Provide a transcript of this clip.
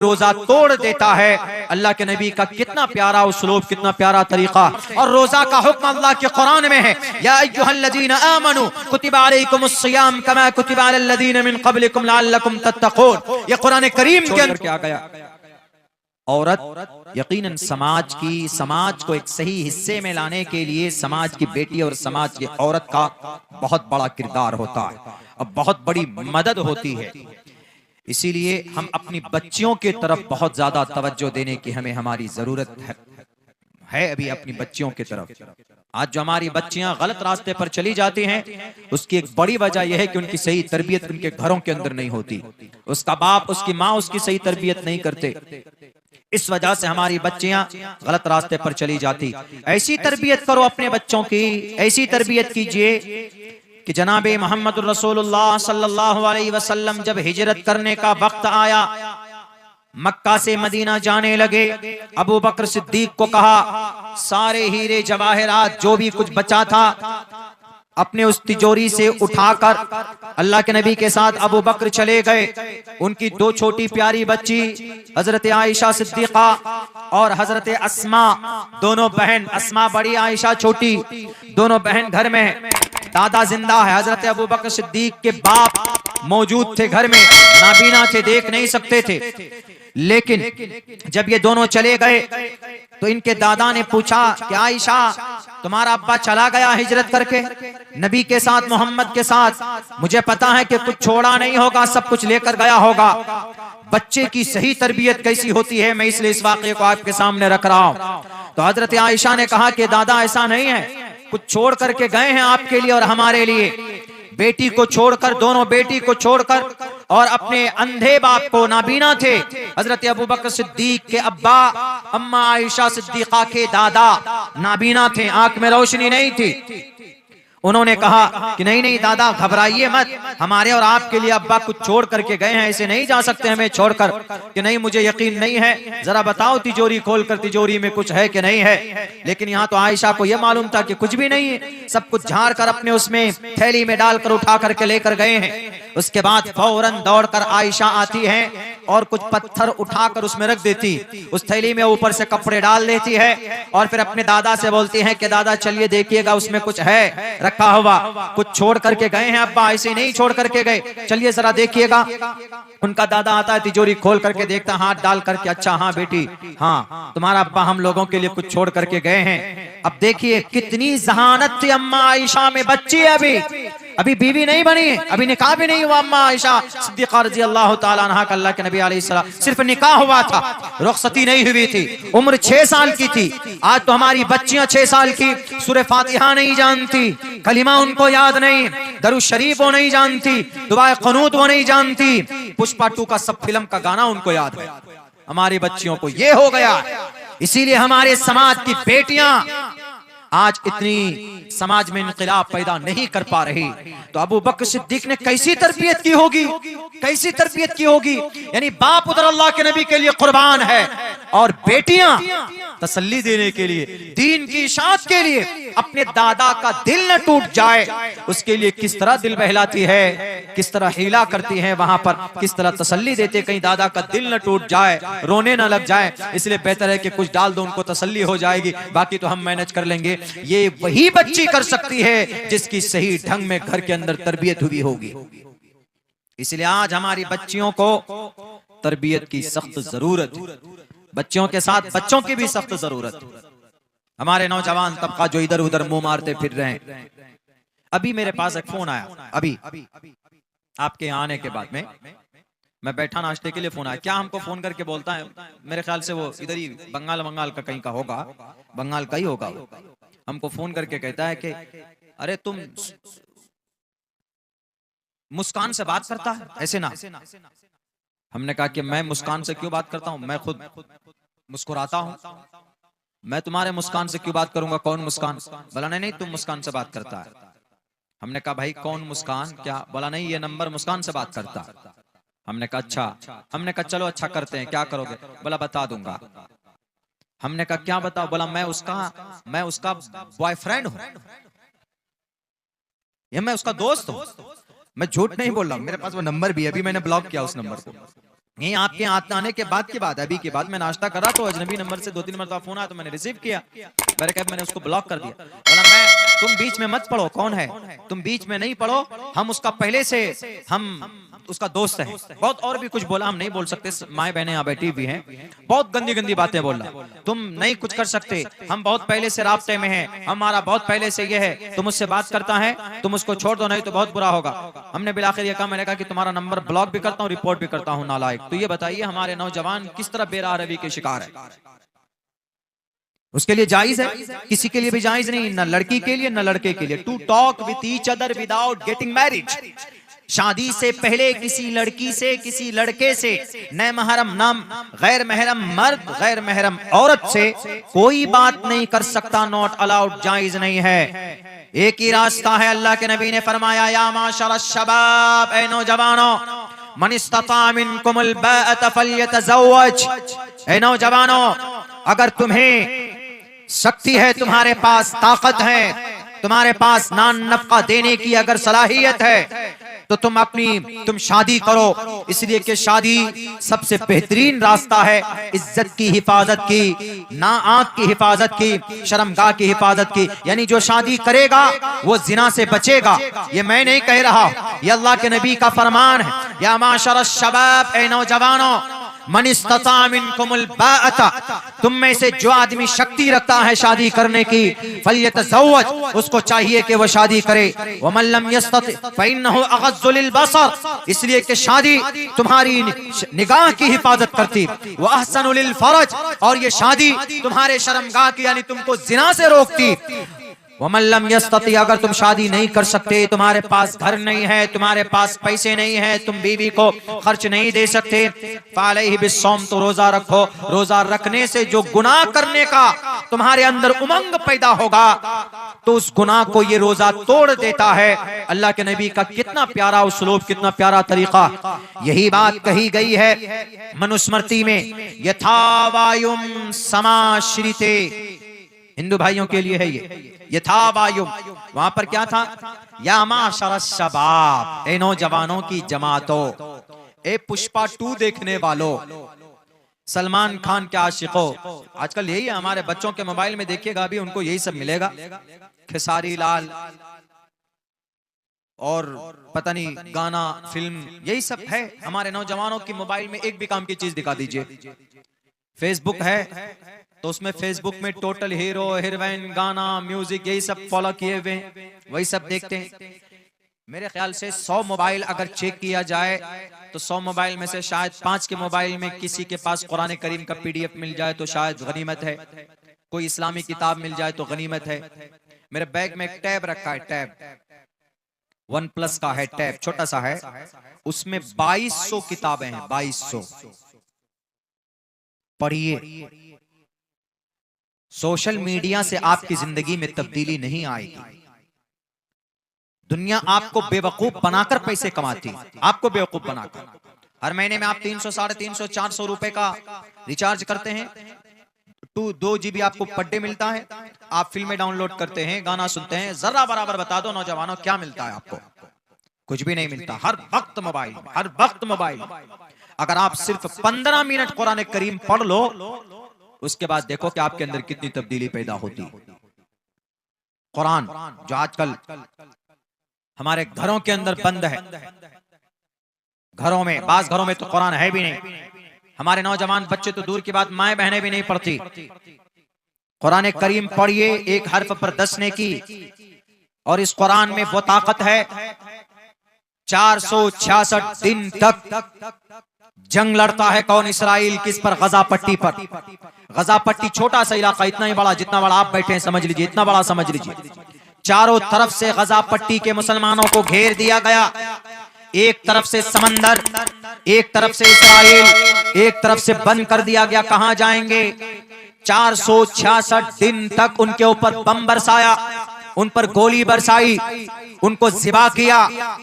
रोजा तोड़ देता है। अल्लाह के नबी का कितना प्यारा उस्लूब, कितना प्यारा तरीका। और रोजा का हुक्म अल्लाह के कुरान में है, या अय्युहल्लज़ीना आमनू कुतिबा अलैकुमुस्सियाम कमा कुतिबा अलल्लज़ीना मिन क़ब्लिकुम लअल्लकुम तत्तक़ून। ये कुरान करीम के अंदर क्या गया। औरत यकीनन समाज को एक सही हिस्से में लाने के लिए समाज की बेटी और समाज की औरत का बहुत बड़ा किरदार होता है और बहुत बड़ी मदद होती है। इसीलिए हम अपनी बच्चियों के तरफ बहुत ज्यादा तवज्जो देने की हमारी जरूरत है अभी अपनी बच्चियों की तरफ। आज जो हमारी बच्चियां गलत रास्ते पर चली जाती हैं, उसकी एक बड़ी वजह यह है कि उनकी सही तरबियत उनके घरों के अंदर नहीं होती। उसका बाप, उसकी माँ उसकी सही तरबियत नहीं करते। इस वजह से हमारी बच्चियां गलत रास्ते पर चली जाती। ऐसी तरबियत करो अपने बच्चों की, ऐसी तरबियत कीजिए कि जनाबे मोहम्मद रसूलुल्लाह सल्लल्लाहु अलैहि वसल्लम जब हिजरत करने का वक्त आया, मक्का से मदीना जाने लगे, अबू बकर सिद्दीक को कहा सारे हीरे जवाहरात जो भी कुछ बचा था अपने उस तिजोरी से उठाकर अल्लाह के नबी के साथ अबू बकर चले गए। उनकी दो छोटी प्यारी बच्ची हजरत आयशा सिद्दीका और हजरत अस्मा, दोनों बहन, अस्मा बड़ी आयशा छोटी, दोनों बहन घर में। दादा जिंदा है, हजरत अबू बकर सिद्दीक के बाप मौजूद थे घर में, नाबीना थे, देख नहीं सकते थे। लेकिन जब ये दोनों चले गए तो इनके दादा ने पूछा कि आयशा तुम्हारा अब्बा चला गया हिजरत करके नबी के साथ, मोहम्मद के साथ, मुझे पता है कि कुछ छोड़ा नहीं होगा, सब कुछ लेकर गया होगा। बच्चे की सही तरबियत कैसी होती है, मैं इसलिए इस वाक़े को आपके सामने रख रहा हूँ। तो हजरत आयशा ने कहा कि दादा ऐसा नहीं है, कुछ छोड़ करके गए हैं आपके लिए और हमारे लिए। बेटी को छोड़कर, दोनों बेटी को छोड़कर और अपने अंधे बाप को, नाबीना थे हजरत अबू बकर सिद्दीक के अब्बा, अम्मा आयशा सिद्दीका के दादा नाबीना थे, आंख में रोशनी नहीं थी। उन्होंने कहा कि नहीं नहीं दादा घबराइए मत, हमारे और आपके लिए अब्बा कुछ छोड़ करके गए हैं, ऐसे नहीं जा सकते हमें छोड़कर। कि नहीं मुझे यकीन नहीं है, जरा बताओ तिजोरी खोलकर तिजोरी में कुछ है कि नहीं है। लेकिन यहाँ तो आयशा को यह मालूम था कि कुछ भी नहीं है, सब कुछ झाड़ कर अपने उसमें थैली में डालकर उठा करके लेकर गए हैं। उसके बाद फौरन दौड़कर आयशा आती है और कुछ पत्थर उठाकर उसमें रख देती, उस थैली में ऊपर से कपड़े डाल देती है और फिर अपने दादा से बोलती है कि दादा चलिए देखिएगा उसमें कुछ है रखा हुआ, कुछ छोड़ करके गए हैं अब्बा, ऐसे नहीं छोड़ करके गए, चलिए जरा देखिएगा। उनका दादा आता है, तिजोरी खोल करके देखता, हाथ डाल करके, अच्छा हाँ बेटी, हाँ तुम्हारा अब्बा हम लोगों के लिए कुछ छोड़ करके गए हैं। अब देखिए कितनी जहानत थी अम्मा आयशा में, बच्ची है अभी बीवी नहीं बनी है, अभी निकाह भी नहीं हुआ। अम्मा आयशा सिद्दीक़ा रज़ी अल्लाह तआला अन्हा का अल्लाह के नबी अलैहिस्सलाम सिर्फ निकाह हुआ था, रुखसती नहीं हुई थी, उम्र 6 साल की थी। आज तो हमारी बच्चियां 6 साल की सूरह फातिहा नहीं जानती, कलिमा उनको याद नहीं, दरूद शरीफ वो नहीं जानती, दुआए क़ुनूत वो नहीं जानती, पुष्पा 2 का सब फिल्म का गाना उनको याद है। हमारी बच्चियों को ये हो गया। इसीलिए हमारे समाज की बेटियां आज इतनी समाज में इनकलाब पैदा नहीं कर पा रही। तो अबू बकर सिद्दीक ने कैसी तरबियत की होगी, कैसी तरबियत की होगी। यानी बाप उधर अल्लाह के नबी के लिए कुर्बान है और बेटियां तसल्ली देने के लिए, दीन की इशाअत के लिए अपने दादा का दिल न टूट जाए, उसके लिए किस तरह दिल बहलाती है, किस तरह हीला करती है, वहां पर किस तरह तसल्ली देते, कहीं दादा का दिल न टूट जाए, रोने न लग जाए। इसलिए बेहतर है कि कुछ डाल दो, उनको तसल्ली हो जाएगी, बाकी तो हम मैनेज कर लेंगे। ये वही बच्ची कर सकती है जिसकी सही ढंग में घर के अंदर तरबियत हुई होगी। इसलिए आज हमारी बच्चियों को तरबियत की सख्त जरूरत है, बच्चों के साथ बच्चों की भी सख्त जरूरत है। हमारे नौजवान तबका जो इधर उधर मुंह मारते फिर रहे हैं। अभी मेरे पास एक फोन आया, अभी आपके आने के बाद में मैं बैठा नाश्ते के लिए, फोन आया। क्या हमको फोन करके बोलता है, मेरे ख्याल से वो इधर ही बंगाल का कहीं का होगा, बंगाल का ही होगा। हमको फोन करके कहता है कि अरे तुम मुस्कान से बात करता है ऐसे ना। हमने कहा कि मैं मुस्कान से क्यों बात करता हूं, मैं खुद मुस्कुराता हूं, मैं तुम्हारे मुस्कान से क्यों बात करूंगा, कौन मुस्कान। बोला नहीं तुम मुस्कान से बात करता है। हमने कहा भाई कौन मुस्कान, क्या। बोला नहीं ये नंबर मुस्कान से बात करता। हमने कहा अच्छा। हमने कहा चलो अच्छा करते हैं, क्या करोगे। बोला बता दूंगा। हमने कहा क्या बताओ। बोला मैं उसका बॉयफ्रेंड हूं, मैं उसका दोस्त हूं। मैं झूठ नहीं बोल रहा, मेरे पास वो नंबर भी है, अभी मैंने ब्लॉक किया उस नंबर को। ये आपके हाथ आने के बाद की बात है, अभी के बाद मैं नाश्ता करा तो अजनबी नंबर से 2-3 मरतबा फोन आया तो मैंने रिसीव किया, मैंने उसको ब्लॉक कर दिया। बोला मैं तुम बीच में मत पढ़ो, कौन है तुम बीच में नहीं पढ़ो, हम उसका पहले से हम उसका दोस्त है। बहुत और भी कुछ बोला, हम नहीं बोल सकते, माए बहने यहाँ बैठी भी हैं, बहुत गंदी गंदी बातें बोल रहा, तुम नहीं कुछ कर सकते, हम बहुत पहले से राब्ते में हैं, हमारा बहुत पहले से ये है, तुम उससे बात करता है तुम उसको छोड़ दो नहीं तो बहुत बुरा होगा। हमने बिलाखिर ये कहा, मैंने कहा कि तुम्हारा नंबर ब्लॉक भी करता हूँ, रिपोर्ट भी करता हूँ, नालायक। तो ये बताइए हमारे नौजवान किस तरह बेराह रवी के शिकार है। उसके लिए जायज है, किसी के लिए भी जायज नहीं, न लड़की के लिए न लड़के के लिए, to talk with each other without getting married. शादी से पहले किसी लड़की से किसी लड़के से न महरम नाम गैर महरम मर्द गैर महरम औरत से कोई बात नहीं कर सकता, नॉट अलाउड, जायज नहीं है। एक ही रास्ता है, अल्लाह के नबी ने फरमाया या माशर शबाब, ए नौजवानों, मन इस्तता मिनकुमुल बाअत फल्यतज़व्वज, ए नौजवानों अगर तुम्हें शक्ति है, तुम्हारे पास ताकत है, तुम्हारे पास नान नफका देने की अगर सलाहियत है तो तुम शादी करो, इसलिए कि शादी सबसे बेहतरीन रास्ता है इज्जत की हिफाजत की, ना आंख की हिफाजत की, शर्मगाह की हिफाजत की। यानी जो शादी करेगा वो जिना से बचेगा। ये मैं नहीं कह रहा, ये अल्लाह के नबी का फरमान है, या माशर शबाब, ए नौजवानों, मन इस्तता मिनकुमुल बाअत, तुम में से जो आदमी शक्ति रखता है शादी करने की, फल्यतज़व्वज, उसको चाहिए कि वो शादी करे। वमन लम यस्तति फइन्नहु अग़ज़्ज़ु लिलबसर, इसलिए कि शादी तुम्हारी निगाह की हिफाजत करती, व अहसनु लिलफरज, और ये शादी तुम्हारे शर्मगाह की यानी तुमको जिना से रोकती। वमन लम यस्तति, अगर तुम शादी नहीं कर सकते, तुम्हारे पास घर नहीं है, तुम्हारे पास पैसे नहीं है, तुम बीवी को खर्च नहीं दे सकते, फ़अलैहि बिस्सौम, तो रोजा रखो। रोजा रखने से जो गुनाह करने का तुम्हारे अंदर उमंग पैदा होगा तो उस गुनाह को ये रोजा तोड़ देता है। अल्लाह के नबी का कितना प्यारा उस्लूब, कितना प्यारा तरीका। यही बात कही गई है मनुस्मृति में, यथा वायुम समाश्रिते, हिंदू भाइयों के लिए है ये, यथा वायुम। वहां पर क्या था, या माशर शबाब, ए नौजवानों की जमातो, ए पुष्पा 2 देखने वालों, सलमान खान के आशिकों। आजकल यही है, हमारे बच्चों के मोबाइल में देखिएगा अभी उनको यही सब मिलेगा, खेसारी लाल और पता नहीं गाना, फिल्म, यही सब है हमारे नौजवानों की मोबाइल में। एक भी काम की चीज दिखा दीजिए, फेसबुक है तो उसमें फेसबुक में टोटल हीरो हीरोइन गाना म्यूजिक यही सब फॉलो किए हुए, वही सब देखते हैं। मेरे ख्याल से 100 मोबाइल अगर चेक किया जाए तो 100 मोबाइल में से शायद 5 के मोबाइल में किसी के पास कुरान करीम का PDF मिल जाए तो शायद गनीमत है, कोई इस्लामी किताब मिल जाए तो गनीमत है। मेरे बैग में एक टैब रखा है, टैब OnePlus का है, टैब छोटा सा है, उसमें 2200 किताबें हैं, 2200। पढ़िए, सोशल मीडिया से आपकी जिंदगी में तब्दीली नहीं आएगी। दुनिया आपको बेवकूफ बनाकर पैसे कमाती, आपको बेवकूफ बनाकर। हर महीने में आप 300, 350, 400 रुपए का रिचार्ज करते हैं, 2 GB आपको पर डे मिलता है, आप फिल्में डाउनलोड करते हैं, गाना सुनते हैं। जरा बराबर बता दो नौजवानों, क्या मिलता है आपको? कुछ भी नहीं मिलता। हर वक्त मोबाइल, हर वक्त मोबाइल। अगर आप सिर्फ 15 मिनट कुरान करीम पढ़ लो, उसके बाद देखो कि आपके अंदर कितनी तब्दीली पैदा होती। कुरान जो आजकल हमारे घरों के अंदर बंद है, घरों में, बास घरों में तो कुरान है भी नहीं, हमारे नौजवान बच्चे तो दूर की बात, माए बहनें भी नहीं पढ़ती। कुरान करीम पढ़िए, एक हर्फ पर 10 नेकी, और इस कुरान में वो ताकत है 466 दिन तक जंग लड़ता है कौन? इसराइल। किस पर? गजा पट्टी पर। गजा पट्टी छोटा सा इलाका, इतना ही बड़ा जितना बड़ा आप बैठे हैं, समझ लीजिए, इतना बड़ा समझ लीजिए। चारों तरफ से गजा पट्टी के मुसलमानों को घेर दिया गया। एक तरफ से समंदर, एक तरफ से इसराइल, एक तरफ से बंद कर दिया गया। कहां जाएंगे? 466 दिन तक उनके ऊपर बम बरसाया, उन पर गोली बरसाई, उनको ज़िबा किया।